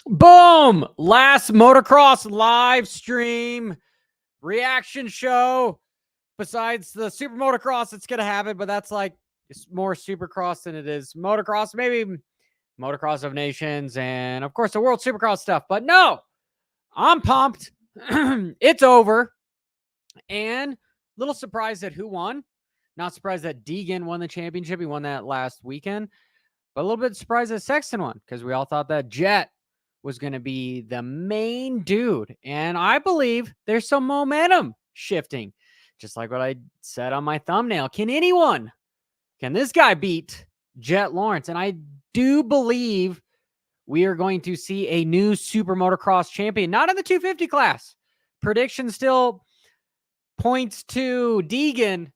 Boom! Last Motocross live stream reaction show. Besides the Super Motocross, it's going to have it, but that's like it's more Supercross than it is Motocross. Maybe Motocross of Nations and, of course, the World Supercross stuff. But no, I'm pumped. It's over. And a little surprised at who won. Not surprised that Deegan won the championship. He won that last weekend. But a little bit surprised that Sexton won because we all thought that Jet was going to be the main dude. And I believe there's some momentum shifting. Just like what I said on my thumbnail. Can this guy beat Jet Lawrence? And I do believe we are going to see a new Super Motocross champion. Not in the 250 class. Prediction still points to Deegan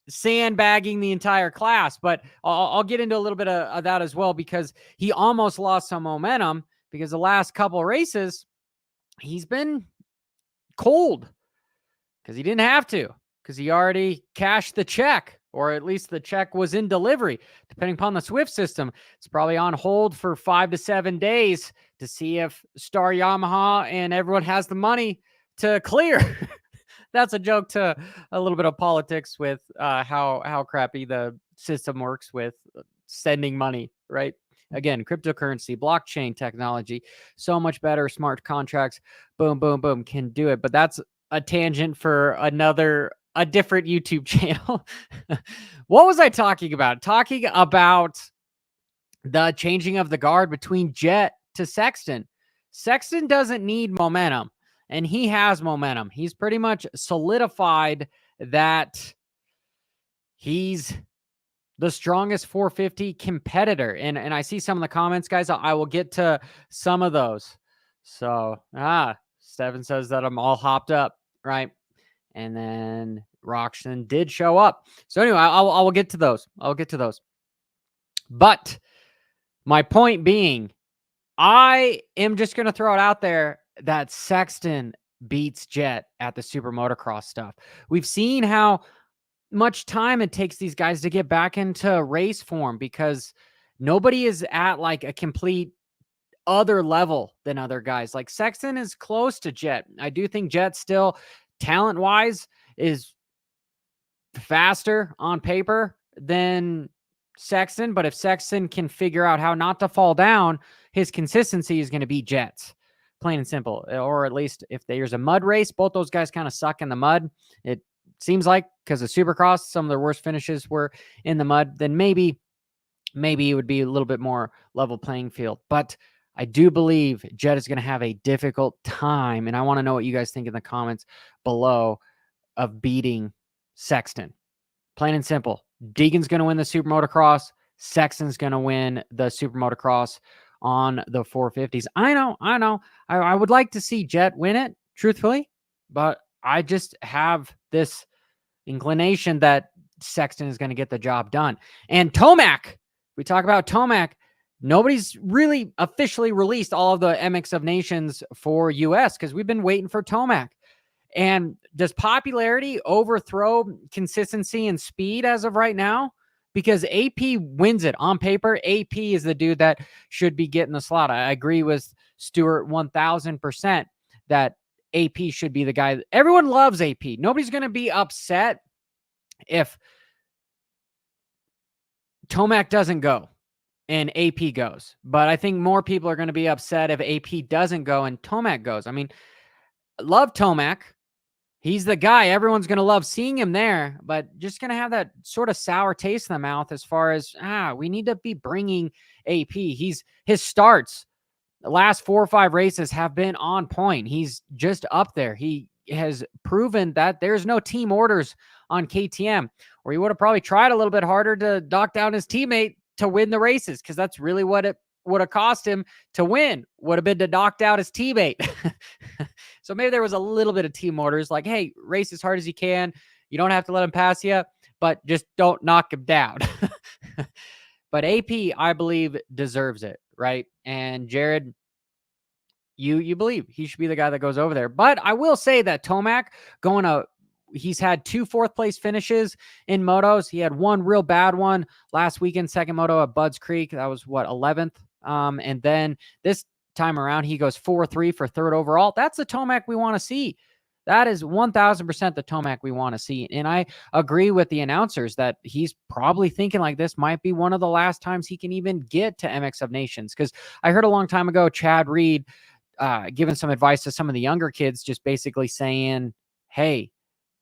sandbagging the entire class. But I'll get into a little bit of that as well because he almost lost some momentum. Because the last couple of races, he's been cold because he didn't have to, because he already cashed the check, or at least the check was in delivery. Depending upon the Swift system, it's probably on hold for 5 to 7 days to see if Star Yamaha and everyone has the money to clear. That's a joke to a little bit of politics with how crappy the system works with sending money, right? Again, cryptocurrency, blockchain technology, so much better. Smart contracts, boom, boom, boom, can do it. But that's a tangent for a different YouTube channel. What was I talking about? Talking about the changing of the guard between Jet to Sexton. Sexton doesn't need momentum, and he has momentum. He's pretty much solidified that he's the strongest 450 competitor. And I see some of the comments, guys. I will get to some of those. So, Stephen says that I'm all hopped up, right? And then Roczen did show up. So anyway, I will get to those. I'll get to those. But my point being, I am just going to throw it out there that Sexton beats Jet at the Super Motocross stuff. We've seen how much time it takes these guys to get back into race form because nobody is at like a complete other level than other guys. Like Sexton is close to Jet. I do think Jet still talent-wise is faster on paper than Sexton, but if Sexton can figure out how not to fall down, his consistency is going to be Jet's. Plain and simple. Or at least if there's a mud race, both those guys kind of suck in the mud. It seems like because of Supercross, some of their worst finishes were in the mud, then maybe it would be a little bit more level playing field. But I do believe Jet is going to have a difficult time, and I want to know what you guys think in the comments below of beating Sexton. Plain and simple. Deegan's going to win the Super Motocross. Sexton's going to win the Super Motocross on the 450s. I know. I would like to see Jet win it, truthfully, but I just have this inclination that Sexton is going to get the job done. And Tomac, we talk about Tomac. Nobody's really officially released all of the MX of Nations for US because we've been waiting for Tomac. And does popularity overthrow consistency and speed as of right now? Because AP wins it on paper. AP is the dude that should be getting the slot. I agree with Stuart 1000% that AP should be the guy. Everyone loves AP. Nobody's going to be upset if Tomac doesn't go and AP goes. But I think more people are going to be upset if AP doesn't go and Tomac goes. I mean, love Tomac. He's the guy. Everyone's going to love seeing him there, but just going to have that sort of sour taste in the mouth as far as, we need to be bringing AP. His starts, the last 4 or 5 races have been on point. He's just up there. He has proven that there's no team orders on KTM, or he would have probably tried a little bit harder to knock down his teammate to win the races, because that's really what it would have cost him to win, would have been to knock out his teammate. So maybe there was a little bit of team orders, like, hey, race as hard as you can. You don't have to let him pass you, but just don't knock him down. But AP, I believe, deserves it, right? And Jared, you believe he should be the guy that goes over there. But I will say that Tomac he's had 2 fourth place finishes in motos. He had one real bad one last weekend, second moto at Budds Creek. That was 11th. And then this time around, he goes 4-3 for third overall. That's the Tomac we want to see. That is 1000% the Tomac we want to see. And I agree with the announcers that he's probably thinking like this might be one of the last times he can even get to MX of Nations. Because I heard a long time ago, Chad Reed giving some advice to some of the younger kids, just basically saying, hey,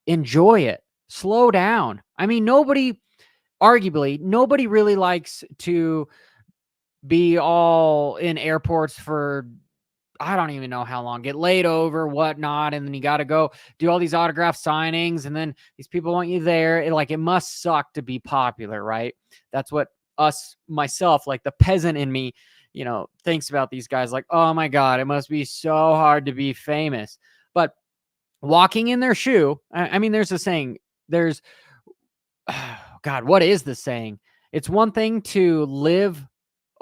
enjoy it. Slow down. I mean, nobody really likes to be all in airports for I don't even know how long, get laid over, whatnot, and then you got to go do all these autograph signings, and then these people want you there. It must suck to be popular, right? That's what myself, like the peasant in me, thinks about these guys. Like, oh my God, it must be so hard to be famous. But walking in their shoe, I mean, there's a saying, God, what is the saying? It's one thing to live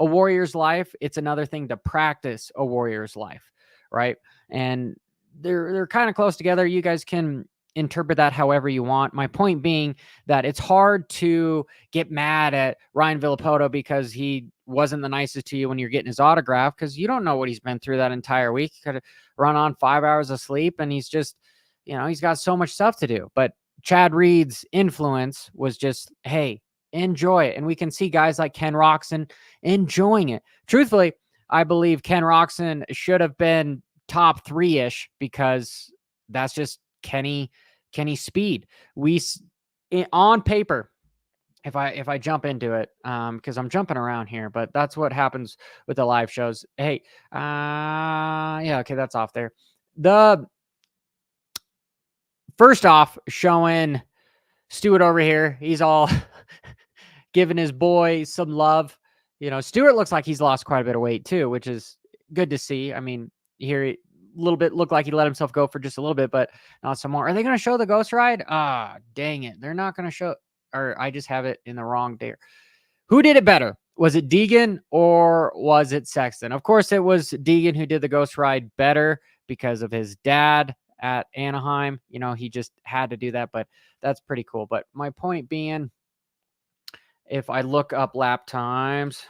a warrior's life. It's another thing to practice a warrior's life, right? And they're kind of close together. You guys can interpret that however you want. My point being that it's hard to get mad at Ryan Villapoto because he wasn't the nicest to you when you're getting his autograph, because you don't know what he's been through that entire week. He could have run on 5 hours of sleep, and he's just, he's got so much stuff to do. But Chad Reed's influence was just, hey, enjoy it. And we can see guys like Ken Roczen enjoying it. Truthfully, I believe Ken Roczen should have been top 3-ish, because that's just Kenny's speed. On paper, if I jump into it, because I'm jumping around here, but that's what happens with the live shows. Hey, yeah, okay, that's off there. The first off, showing Stuart over here, he's all giving his boy some love. Stuart looks like he's lost quite a bit of weight too, which is good to see. I mean, here a little bit looked like he let himself go for just a little bit, but not some more. Are they going to show the ghost ride? Dang it. They're not going to show, or I just have it in the wrong day. Who did it better? Was it Deegan or was it Sexton? Of course, it was Deegan who did the ghost ride better because of his dad at Anaheim. He just had to do that, but that's pretty cool. But my point being, if I look up lap times,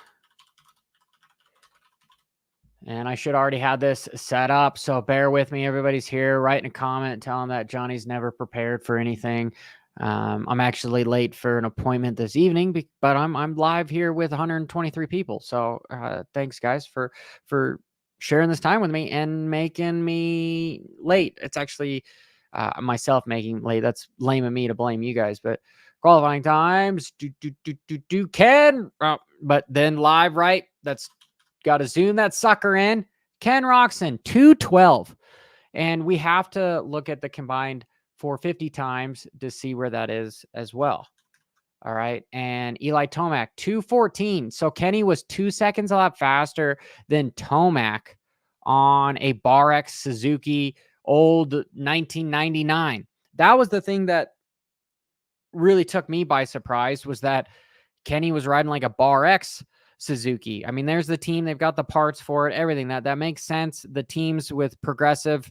and I should already have this set up, so bear with me. Everybody's here. Writing a comment telling that Johnny's never prepared for anything. I'm actually late for an appointment this evening, but I'm live here with 123 people. So thanks, guys, for sharing this time with me and making me late. It's actually myself making late. That's lame of me to blame you guys, but qualifying times, Ken, but then live, right? That's got to zoom that sucker in. Ken Roczen, 2:12. And we have to look at the combined 450 times to see where that is as well. All right. And Eli Tomac, 2:14. So Kenny was 2 seconds a lap faster than Tomac on a Bar X Suzuki old 1999. That was the thing that really took me by surprise, was that Kenny was riding like a Bar X Suzuki. I mean, there's the team. They've got the parts for it, everything. That makes sense. The teams with Progressive,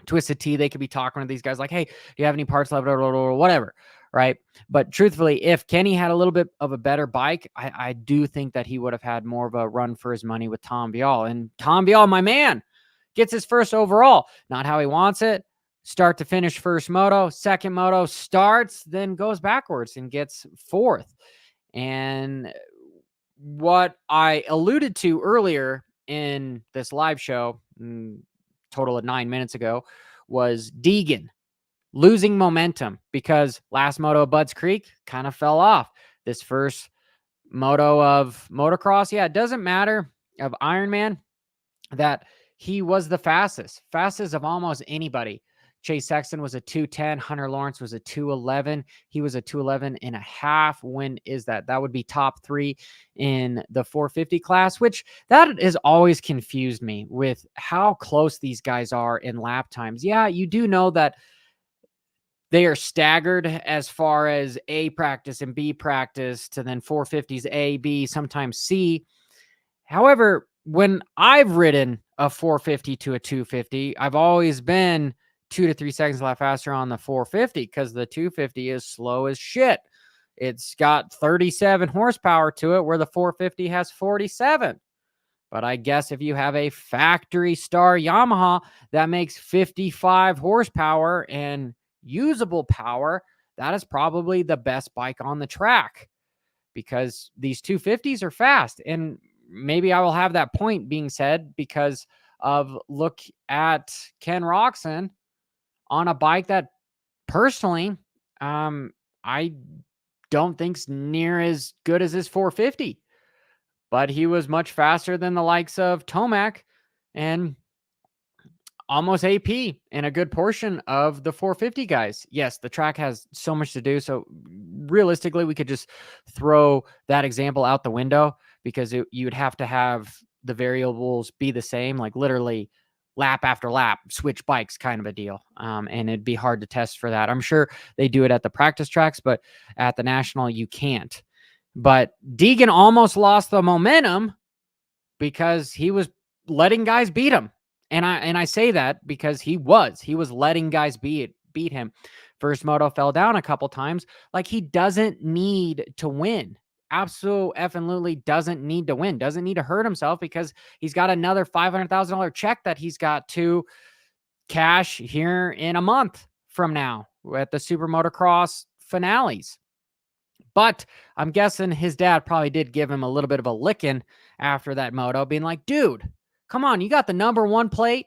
Twisted Tea, they could be talking to these guys like, hey, do you have any parts left or whatever, right? But truthfully, if Kenny had a little bit of a better bike, I do think that he would have had more of a run for his money with Tom Vial. And Tom Vial, my man, gets his first overall. Not how he wants it. Start to finish first moto, second moto starts, then goes backwards and gets fourth. And what I alluded to earlier in this live show, total of 9 minutes ago, was Deegan losing momentum, because last moto of Budds Creek kind of fell off. This first moto of motocross, yeah, it doesn't matter, of Ironman, that he was the fastest of almost anybody. Chase Sexton was a 2:10. Hunter Lawrence was a 2:11. He was a 2:11 and a half. When is that? That would be top 3 in the 450 class, which that has always confused me with how close these guys are in lap times. Yeah, you do know that they are staggered as far as A practice and B practice to then 450s A, B, sometimes C. However, when I've ridden a 450 to a 250, I've always been 2 to 3 seconds a lap faster on the 450 because the 250 is slow as shit. It's got 37 horsepower to it where the 450 has 47. But I guess if you have a factory star Yamaha that makes 55 horsepower and usable power, that is probably the best bike on the track because these 250s are fast. And maybe I will have that point being said because of look at Ken Roczen on a bike that personally, I don't think's near as good as his 450, but he was much faster than the likes of Tomac and almost AP in a good portion of the 450 guys. Yes, the track has so much to do. So realistically, we could just throw that example out the window because you'd have to have the variables be the same, like literally lap after lap, switch bikes kind of a deal. And it'd be hard to test for that. I'm sure they do it at the practice tracks, but at the national, you can't. But Deegan almost lost the momentum because he was letting guys beat him. And I say that because he was letting guys beat him. First moto fell down a couple times. Like, he doesn't need to win. Absolutely doesn't need to win. Doesn't need to hurt himself because he's got another $500,000 check that he's got to cash here in a month from now at the Super Motocross finales. But I'm guessing his dad probably did give him a little bit of a licking after that moto, being like, dude, come on, you got the #1 plate.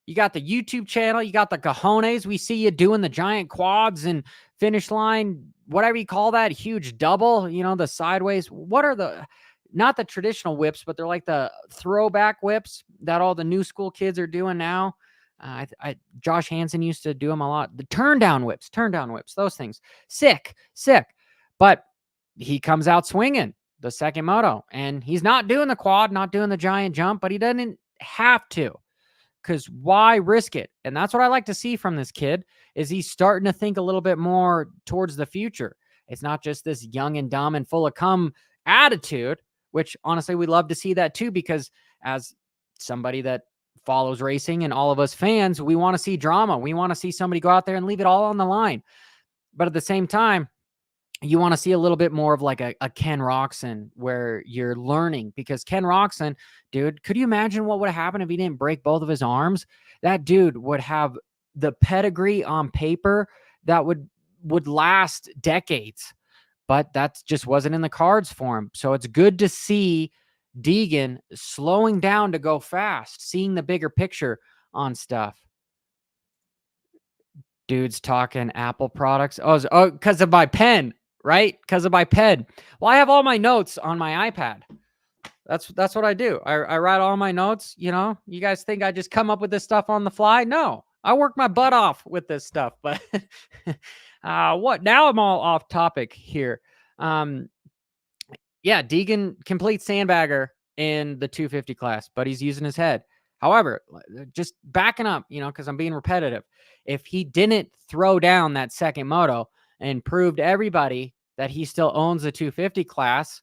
You got the YouTube channel. You got the cojones. We see you doing the giant quads and finish line, whatever you call that, huge double, the sideways. What are not the traditional whips, but they're like the throwback whips that all the new school kids are doing now. Josh Hansen used to do them a lot. The turn down whips, those things. Sick. But he comes out swinging the second moto, and he's not doing the quad, not doing the giant jump, but he doesn't have to, because why risk it? And that's what I like to see from this kid, is he's starting to think a little bit more towards the future. It's not just this young and dumb and full of cum attitude, which honestly, we love to see that too, because as somebody that follows racing and all of us fans, we want to see drama. We want to see somebody go out there and leave it all on the line. But at the same time, you want to see a little bit more of like a Ken Roczen where you're learning, because Ken Roczen, dude, could you imagine what would have happened if he didn't break both of his arms? That dude would have the pedigree on paper that would last decades, but that just wasn't in the cards for him. So it's good to see Deegan slowing down to go fast, seeing the bigger picture on stuff. Dude's talking Apple products. Oh, because of my pen. Right? Because of my pen. Well, I have all my notes on my iPad. That's what I do. I write all my notes. You guys think I just come up with this stuff on the fly? No, I work my butt off with this stuff. But what? Now I'm all off topic here. Yeah, Deegan complete sandbagger in the 250 class, but he's using his head. However, just backing up, because I'm being repetitive. If he didn't throw down that second moto and proved everybody that he still owns the 250 class,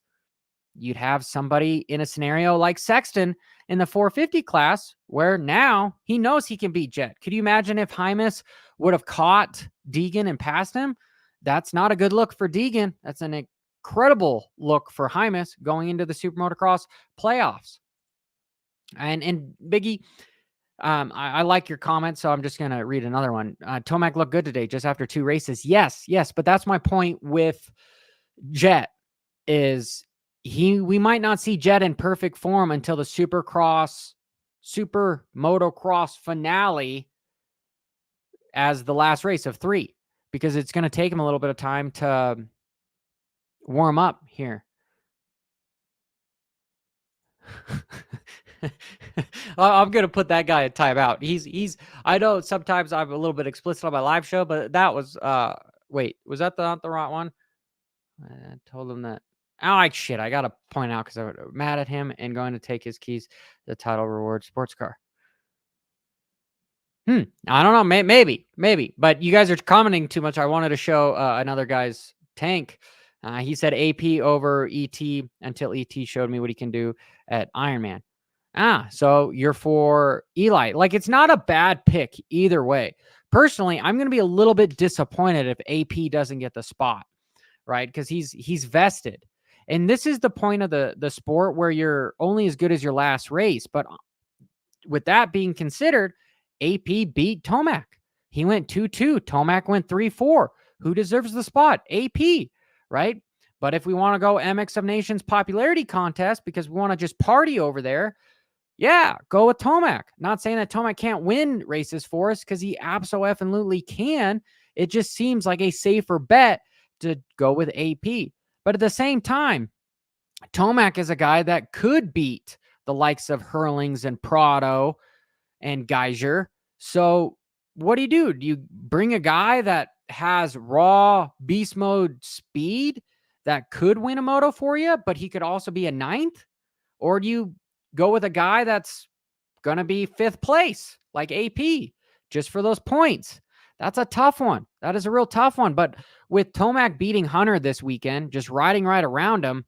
you'd have somebody in a scenario like Sexton in the 450 class, where now he knows he can beat Jet. Could you imagine if Hymas would have caught Deegan and passed him? That's not a good look for Deegan. That's an incredible look for Hymas going into the Super Motocross playoffs. And Biggie, I like your comment, so I'm just going to read another one. Tomac looked good today just after 2 races. Yes, but that's my point with Jet, is we might not see Jet in perfect form until the Super Motocross finale as the last race of 3, because it's going to take him a little bit of time to warm up here. I'm going to put that guy in timeout. He's, I know sometimes I'm a little bit explicit on my live show, but that was, wait, was that not the right one? I told him that. Shit, I got to point out because I'm mad at him and going to take his keys, the title reward sports car. I don't know. Maybe, but you guys are commenting too much. I wanted to show another guy's tank. He said AP over ET until ET showed me what he can do at Ironman. So you're for Eli. Like, it's not a bad pick either way. Personally, I'm going to be a little bit disappointed if AP doesn't get the spot, right? Because he's vested. And this is the point of the sport where you're only as good as your last race. But with that being considered, AP beat Tomac. He went 2-2. Tomac went 3-4. Who deserves the spot? AP, right? But if we want to go MX of Nations popularity contest because we want to just party over there, yeah, go with Tomac. Not saying that Tomac can't win races for us, because he absolutely can. It just seems like a safer bet to go with AP. But at the same time, Tomac is a guy that could beat the likes of Hurlings and Prado and Geiger. So what do? Do you bring a guy that has raw beast mode speed that could win a moto for you, but he could also be a ninth? Or do you go with a guy that's going to be fifth place like AP just for those points? That's a tough one. That is a real tough one. But with Tomac beating Hunter this weekend, just riding right around him,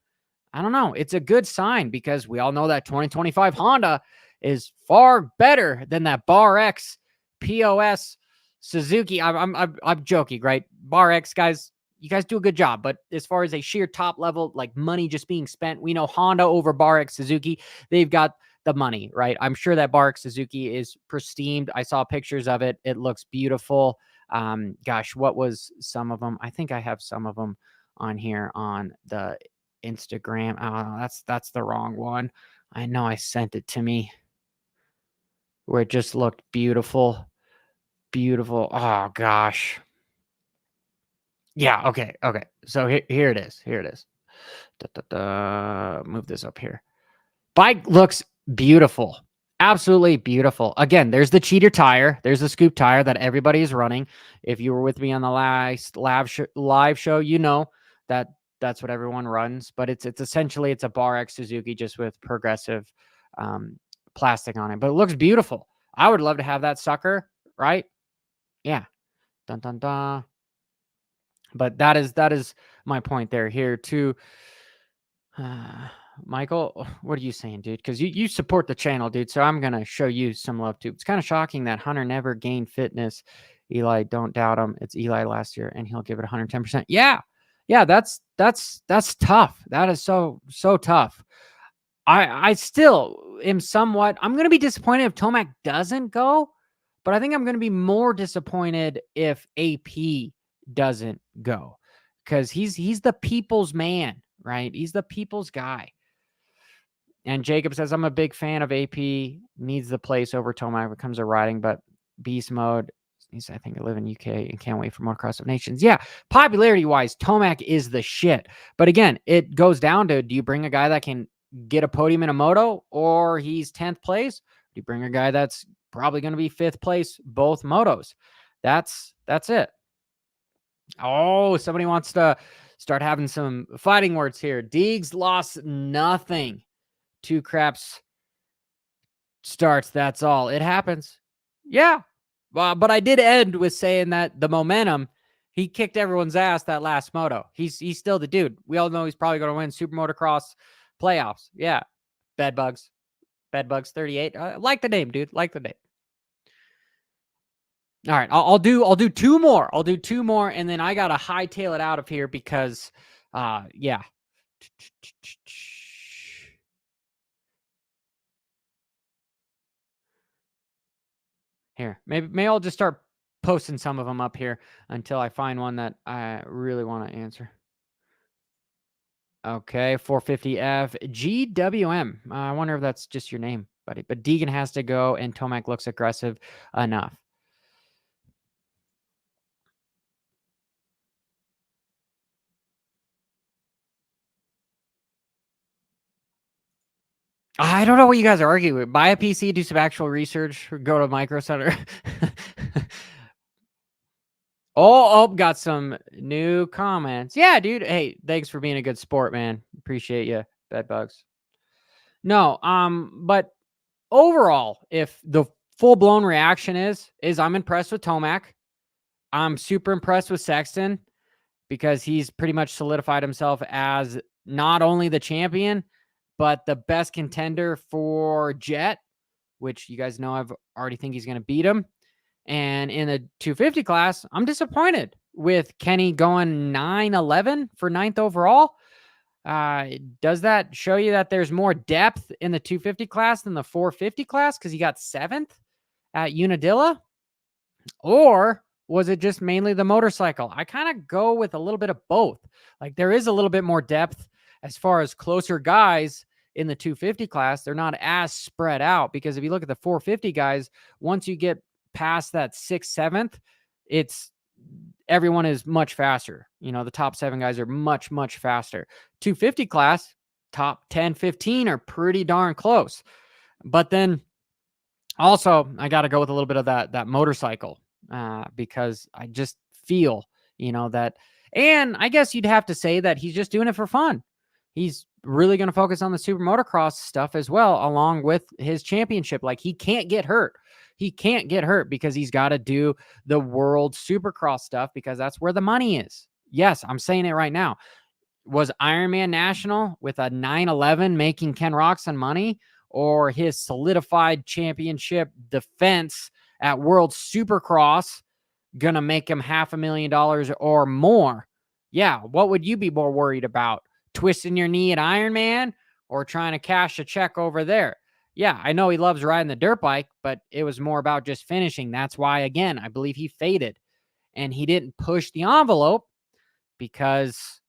I don't know. It's a good sign, because we all know that 2025 Honda is far better than that Bar X POS Suzuki. I'm joking, right? Bar X guys, you guys do a good job. But as far as a sheer top level, like money just being spent, we know Honda over Bar X Suzuki, they've got the money, right? I'm sure that Bar X Suzuki is pristine. I saw pictures of it. It looks beautiful. Gosh, what was some of them? I think I have some of them on here on the Instagram. Oh, that's the wrong one. I know I sent it to me where it just looked beautiful. Beautiful. Oh gosh. Yeah, okay. So here it is. Here it is. Move this up here. Bike looks beautiful. Absolutely beautiful. Again, there's the cheater tire. There's the scoop tire that everybody is running. If you were with me on the last live show, you know that that's what everyone runs. But it's essentially it's a Bar X Suzuki just with progressive plastic on it. But it looks beautiful. I would love to have that sucker, right? Yeah. Dun dun dun. But that is my point there. Here too. Michael, what are you saying, dude? Because you support the channel, dude. So I'm gonna show you some love too. It's kind of shocking that Hunter never gained fitness. Eli, don't doubt him. It's Eli last year, and he'll give it 110%. Yeah, that's tough. That is so tough. I still am somewhat. I'm gonna be disappointed if Tomac doesn't go, but I think I'm gonna be more disappointed if AP doesn't go, because he's the people's man, right? He's the people's guy. And Jacob says, I'm a big fan of AP. Needs the place over Tomac when it comes to riding, but beast mode. I think I live in UK and can't wait for Motocross of Nations. Yeah, popularity-wise, Tomac is the shit. But again, it goes down to, do you bring a guy that can get a podium in a moto, or he's 10th place? Do you bring a guy that's probably going to be 5th place both motos? That's it. Oh, somebody wants to start having some fighting words here. Deegs lost nothing. 2 craps starts. That's all. It happens. Yeah. But I did end with saying that the momentum, he kicked everyone's ass that last moto. He's still the dude. We all know he's probably going to win Super Motocross playoffs. Yeah. Bedbugs 38. Like the name, dude. Like the name. All right. I'll do 2 more. I'll do 2 more, and then I got to hightail it out of here because, yeah. Here, maybe I'll just start posting some of them up here until I find one that I really want to answer. Okay, 450F GWM. I wonder if that's just your name, buddy. But Deegan has to go, and Tomac looks aggressive enough. I don't know what you guys are arguing. Buy a PC, do some actual research, go to Micro Center. Oh, got some new comments. Yeah, dude. Hey, thanks for being a good sport, man. Appreciate you, bedbugs. No, but overall, if the full-blown reaction is I'm impressed with Tomac. I'm super impressed with Sexton, because he's pretty much solidified himself as not only the champion, but the best contender for Jet, which you guys know I've already think he's going to beat him. And in the 250 class, I'm disappointed with Kenny going 9-11 for 9th overall. Does that show you that there's more depth in the 250 class than the 450 class because he got 7th at Unadilla? Or was it just mainly the motorcycle? I kind of go with a little bit of both. Like there is a little bit more depth as far as closer guys in the 250 class. They're not as spread out because if you look at the 450 guys, once you get past that 6th, 7th, it's everyone is much faster. You know, the top 7 guys are much, much faster. 250 class, top 10, 15 are pretty darn close. But then also, I got to go with a little bit of that motorcycle because I just feel, that. And I guess you'd have to say that he's just doing it for fun. He's really going to focus on the super motocross stuff as well, along with his championship. Like he can't get hurt. He can't get hurt because he's got to do the world supercross stuff because that's where the money is. Yes, I'm saying it right now. Was Ironman National with a 9/11 making Ken Roczen money, or his solidified championship defense at World Supercross gonna make him $500,000 or more? Yeah, what would you be more worried about? Twisting your knee at Ironman or trying to cash a check over there? Yeah, I know he loves riding the dirt bike, but it was more about just finishing. That's why, again, I believe he faded and he didn't push the envelope because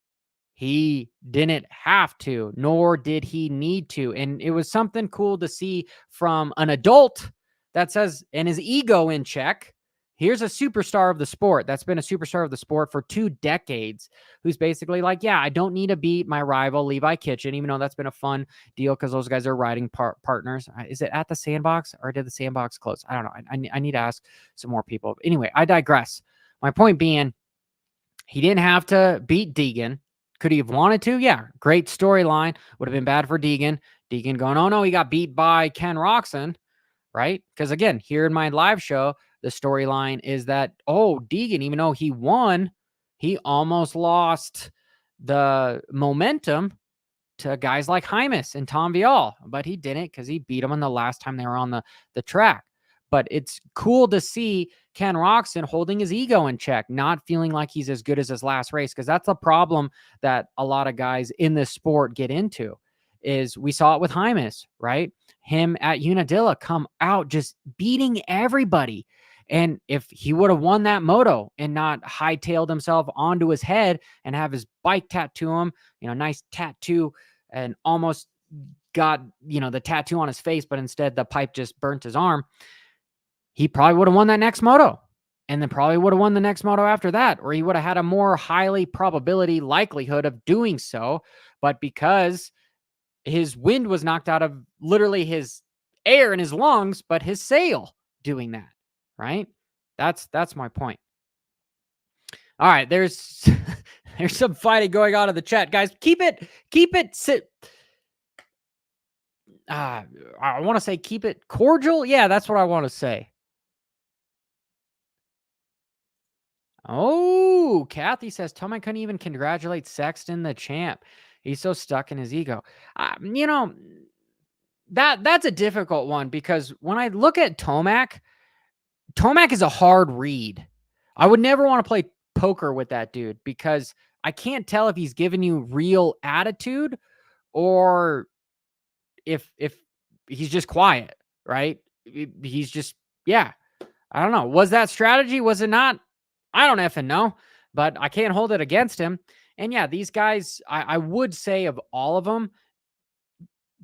he didn't have to, nor did he need to. And it was something cool to see from an adult that says, and his ego in check. Here's a superstar of the sport that's been a superstar of the sport for 2 decades, who's basically like, yeah, I don't need to beat my rival, Levi Kitchen, even though that's been a fun deal because those guys are riding partners. Is it at the Sandbox or did the Sandbox close? I don't know. I need to ask some more people. Anyway, I digress. My point being, he didn't have to beat Deegan. Could he have wanted to? Yeah, great storyline. Would have been bad for Deegan. Deegan going, oh no, he got beat by Ken Roczen, right? Because again, here in my live show, the storyline is that, oh, Deegan, even though he won, he almost lost the momentum to guys like Hymas and Tom Vial, but he didn't because he beat him on the last time they were on the track. But it's cool to see Ken Roczen holding his ego in check, not feeling like he's as good as his last race, because that's a problem that a lot of guys in this sport get into. Is we saw it with Hymas, right? Him at Unadilla come out just beating everybody. And if he would have won that moto and not hightailed himself onto his head and have his bike tattoo him, nice tattoo, and almost got, the tattoo on his face, but instead the pipe just burnt his arm, he probably would have won that next moto and then probably would have won the next moto after that, or he would have had a more highly probability likelihood of doing so. But because his wind was knocked out of literally his air in his lungs, but his sail doing that, right? That's my point. All right, there's some fighting going on in the chat, guys. Keep it sit. I want to say keep it cordial. Yeah, that's what I want to say. Oh, Kathy says Tomac couldn't even congratulate Sexton, the champ. He's so stuck in his ego. That's a difficult one because when I look at Tomac is a hard read. I would never want to play poker with that dude because I can't tell if he's giving you real attitude or if he's just quiet, right? He's just, yeah. I don't know. Was that strategy? Was it not? I don't effing know, but I can't hold it against him. And yeah, these guys, I would say of all of them,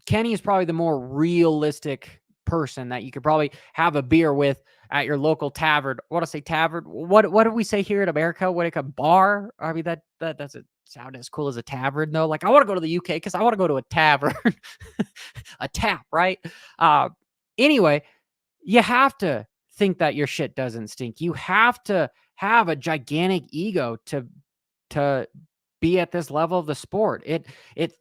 Kenny is probably the more realistic person that you could probably have a beer with at your local tavern. What do I say tavern? What do we say here in America? What, like a bar? I mean, that doesn't sound as cool as a tavern though. Like I want to go to the UK because I want to go to a tavern, a tap, right? Anyway, you have to think that your shit doesn't stink. You have to have a gigantic ego to be at this level of the sport. It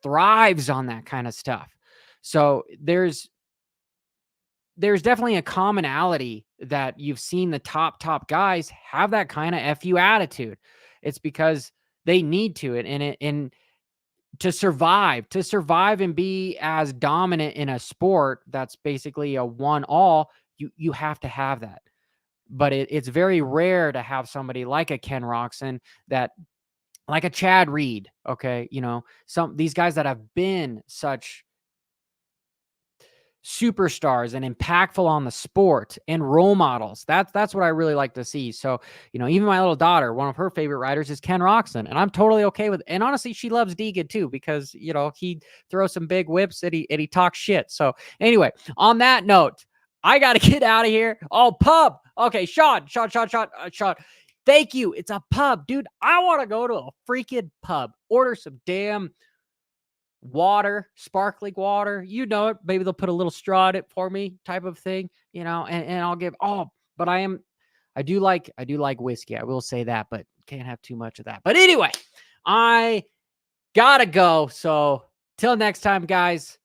thrives on that kind of stuff. So there's definitely a commonality that you've seen the top guys have that kind of FU attitude. It's because they need to. And to survive and be as dominant in a sport that's basically a one all, you have to have that. But it's very rare to have somebody like a Ken Roczen, that like a Chad Reed, okay, these guys that have been such superstars and impactful on the sport and role models. That's what I really like to see. So, even my little daughter, one of her favorite riders is Ken Roczen, and I'm totally okay with it. And honestly, she loves Deegan too, because, he throws some big whips and he talks shit. So anyway, on that note, I got to get out of here. Oh, pub. Okay. Sean. Thank you. It's a pub, dude. I want to go to a freaking pub, order some damn water, sparkling water, it. Maybe they'll put a little straw in it for me, type of thing, and I'll give. But I do like whiskey. I will say that, but can't have too much of that. But anyway, I gotta go. So till next time, guys.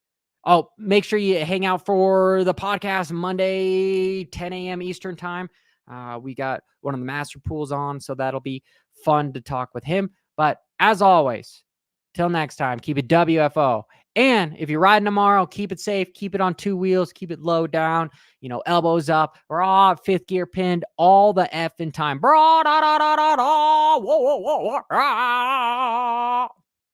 Oh, make sure you hang out for the podcast Monday, 10 a.m. Eastern time. We got one of the master pools on, so that'll be fun to talk with him. But as always, till next time, keep it WFO. And if you're riding tomorrow, keep it safe, keep it on two wheels, keep it low down, elbows up. We're all at fifth gear pinned all the effing time. Bro, da, da, da, da, da. Whoa, whoa, whoa, whoa.